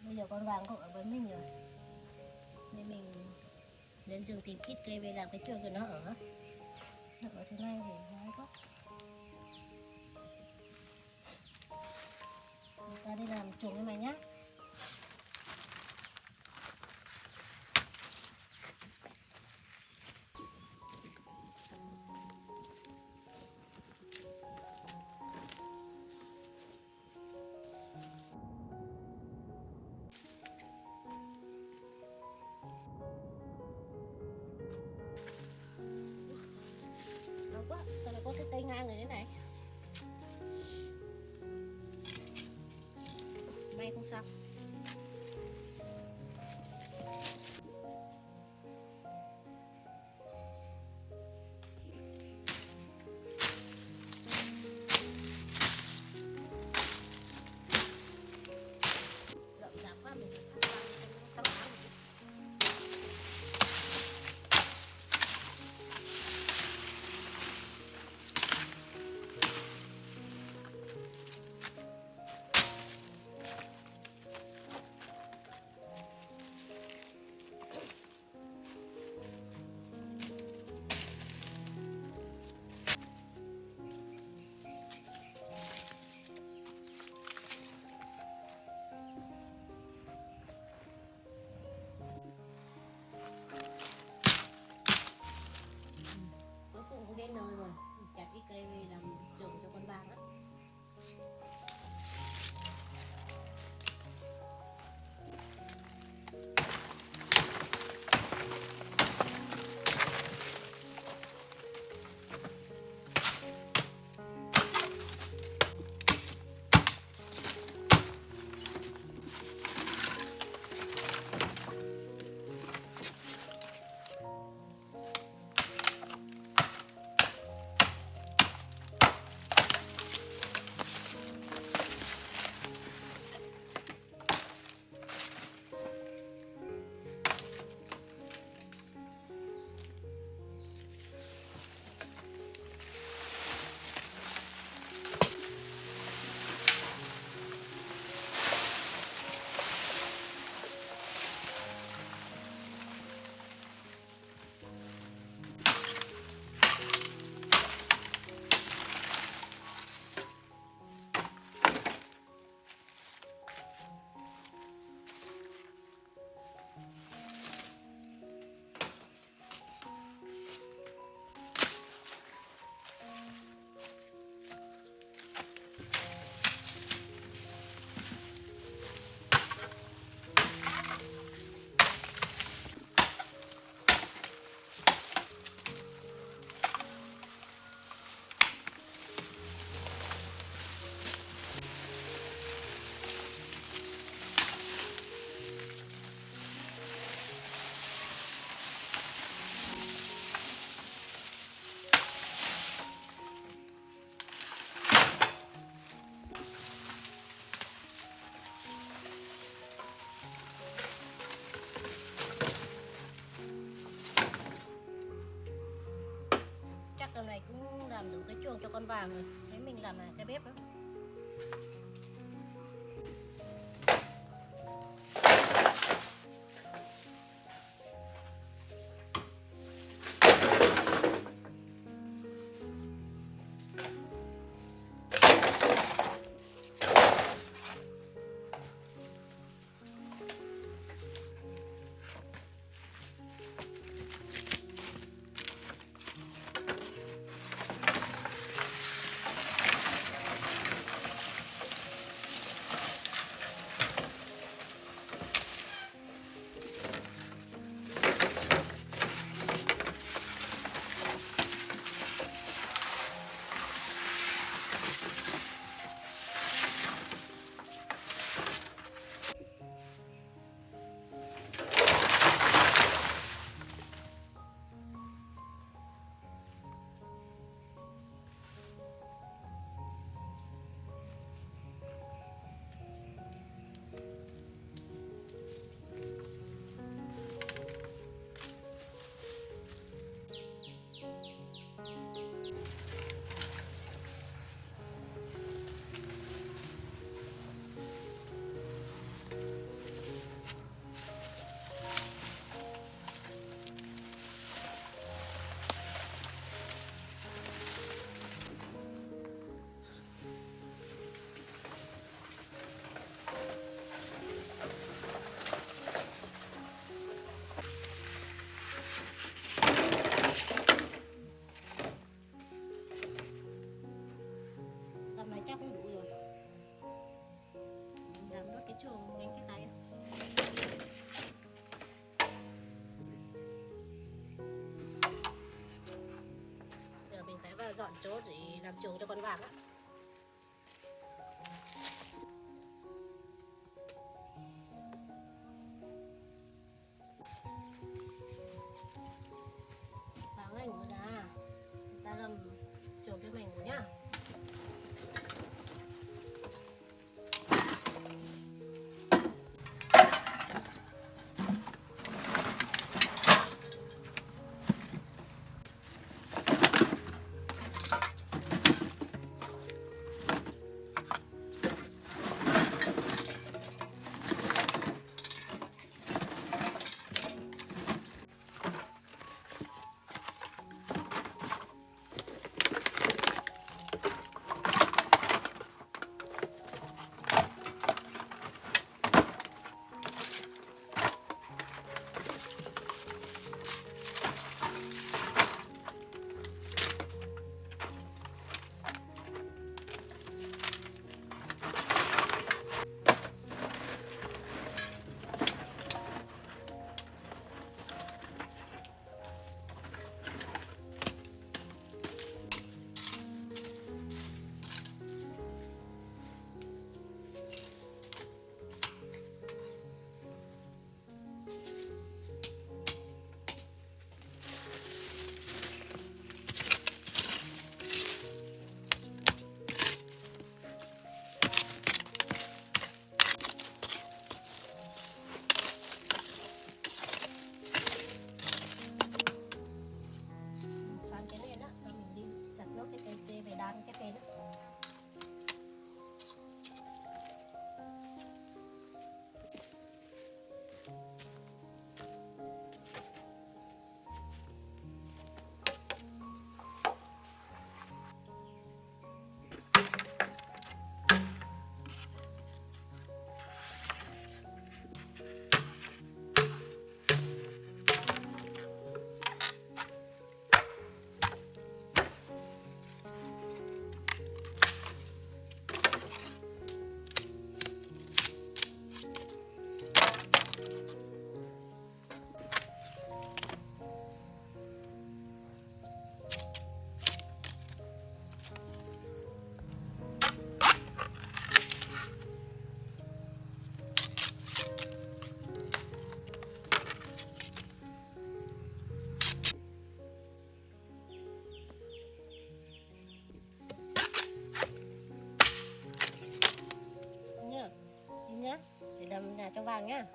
Bây giờ con vàng cũng ở với mình rồi, nên mình đến rừng tìm ít cây về làm cái chuồng cho nó ở thế này thì hay quá. Ta đi làm chuồng cho mày nhá. Quá, sao lại có cái cây ngang người thế này? May không sao. Rậm rạp quá mình phải thắt ra cho nó sáng sáng. Cuối cùng cũng đến nơi rồi, mình chặt cái cây về làm chuồng cho con vàng đó. Lần này cũng làm đủ cái chuồng cho con vàng rồi, thấy mình làm cái bếp đó. chỗ để làm chuồng cho con vàng á. Vàng ơi ngủ ra, ta làm chuồng cho mày ngủ nhá. Sang cái này đó, sau mình đi chặt nốt cái cây về đan cái cây đó. Nhá, để làm nhà cho vàng nhá.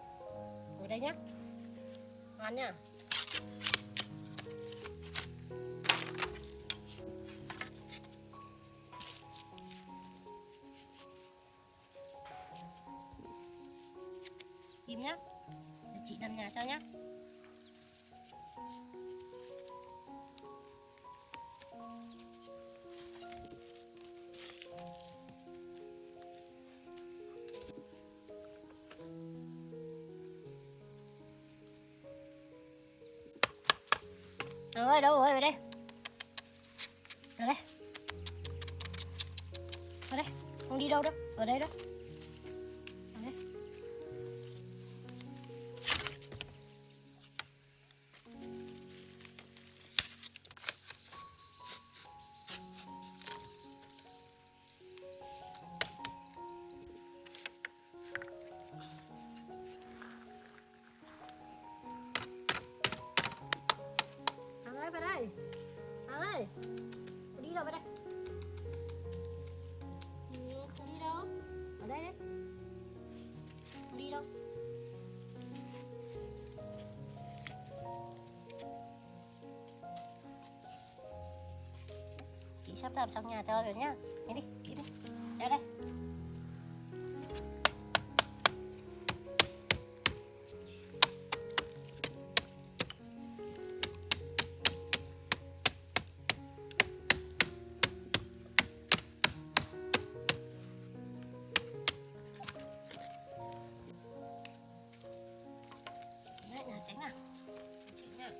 Ngồi đây nhá, ngoan nhá. Im nhá, để chị làm nhà cho nhá. Ơi đâu rồi, về đây. Ở đây. Ở đây, không đi đâu đâu, ở đây đó. Ở đây. Thằng ơi vào đây. Thằng ơi, đi đâu vào đây? Không đi đâu, ở đây đấy. Không đi đâu. Chị sắp làm xong nhà cho rồi nhá. Đi đi. Ra đây. Đấy, nhà tránh nào. Chị nhá.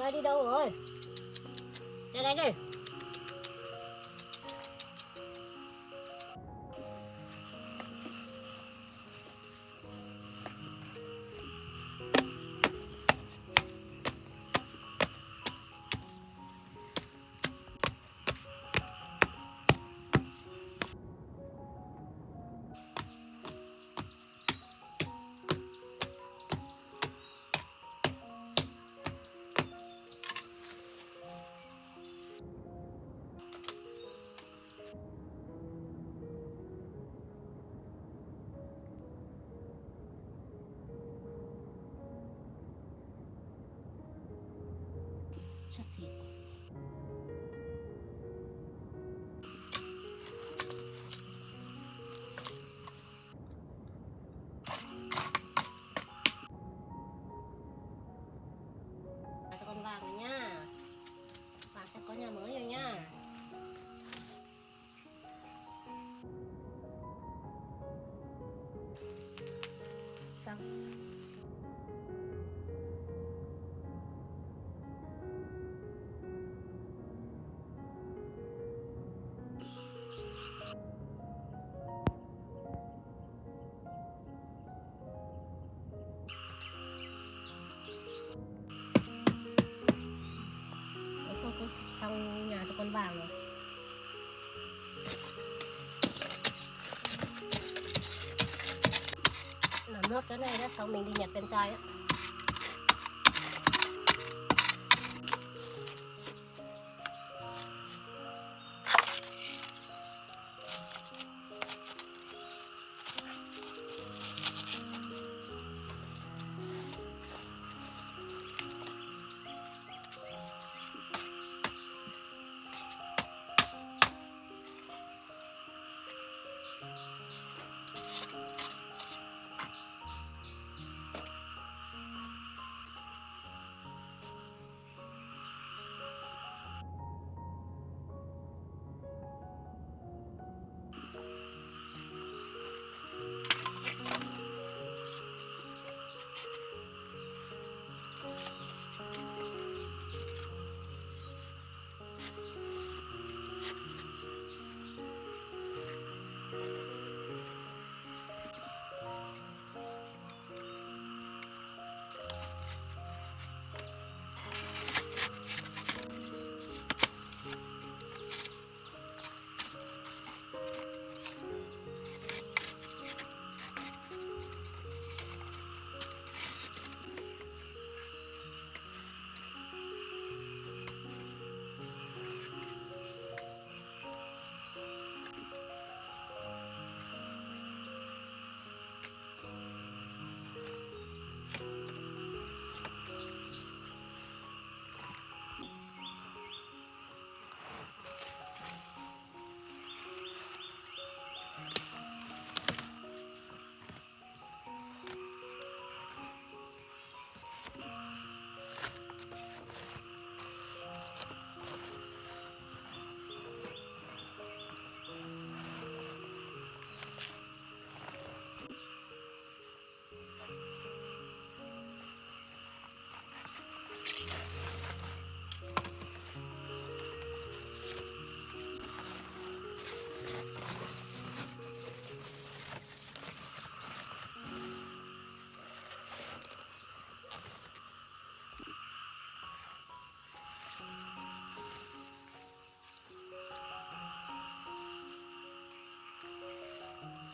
ơi đi đâu rồi? Ra đây đi. Sắc thịt. Cho con vàng rồi nha. Vàng sẽ có nhà mới rồi nha. Xong. Con xong nhà cho con vàng rồi. Làm nước cái này đó, xong mình đi nhặt bên chai á.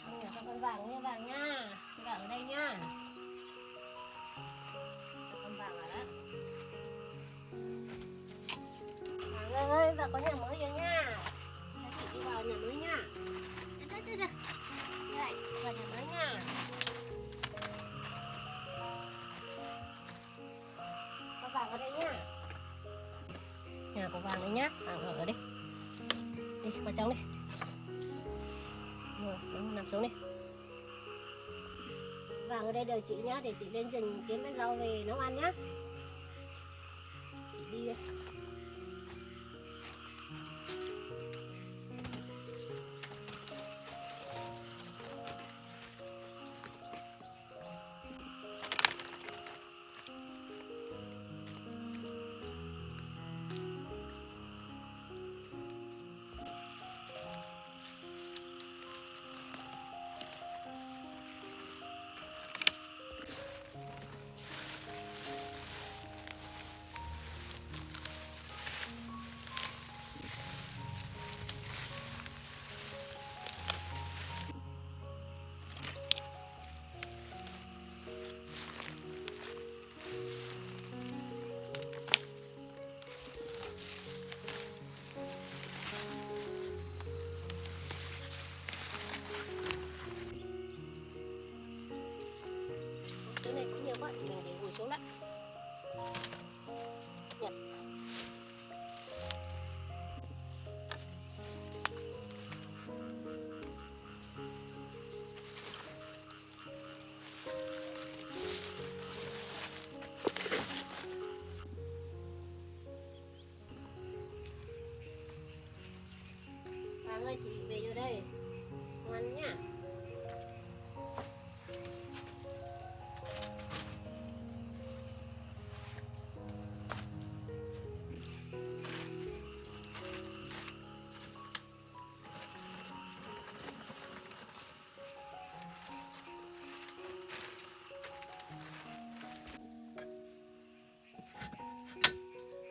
Xong nhà cho con vàng nha, vàng nha. Chị vàng ở đây nha. Cho con vàng ở đó. Vàng ơi, và có nhà mới rồi nha. Đây, chị đi vào nhà mới nha. Đây, đây, vào nhà mới nha. Con vàng ở đây nha. Nhà của vàng đấy nhá. Vàng ở đây. Đi, vào trong đi. Rồi, nằm xuống đi. Vàng ở đây đợi chị nhá, để chị lên rừng kiếm cái rau về nấu ăn nhá. Chị đi đây.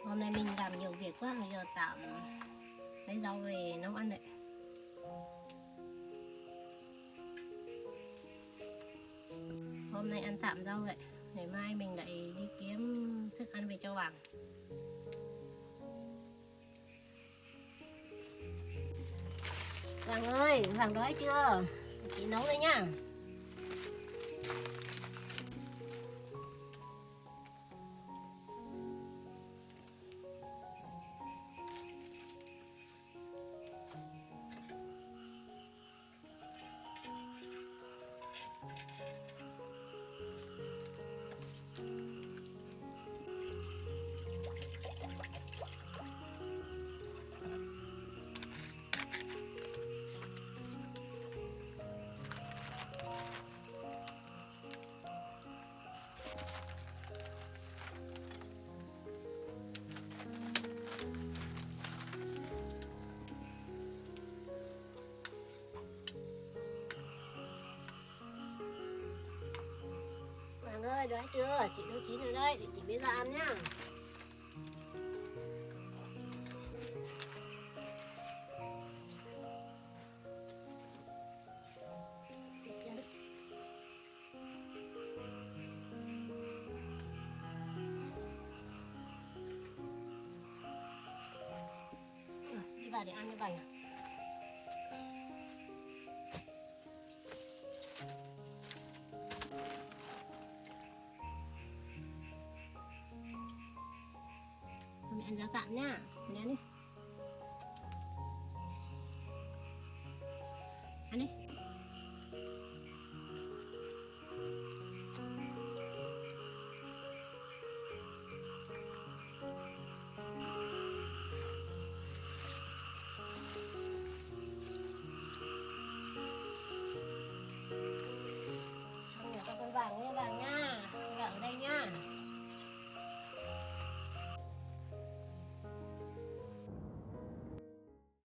Hôm nay mình làm nhiều việc quá, bây giờ tạm lấy rau về nấu ăn đấy. Hôm nay ăn tạm rau vậy, ngày mai mình lại đi kiếm thức ăn về cho Vàng. Vàng ơi, Vàng đói chưa? Chị nấu đây nhá. Vàng ơi, đói chưa? Chị nấu chín rồi đây, để chị biết ra ăn nhá. Đi vào để ăn với Vàng à? Mẹ ăn giá tạm nhá. Đến đi.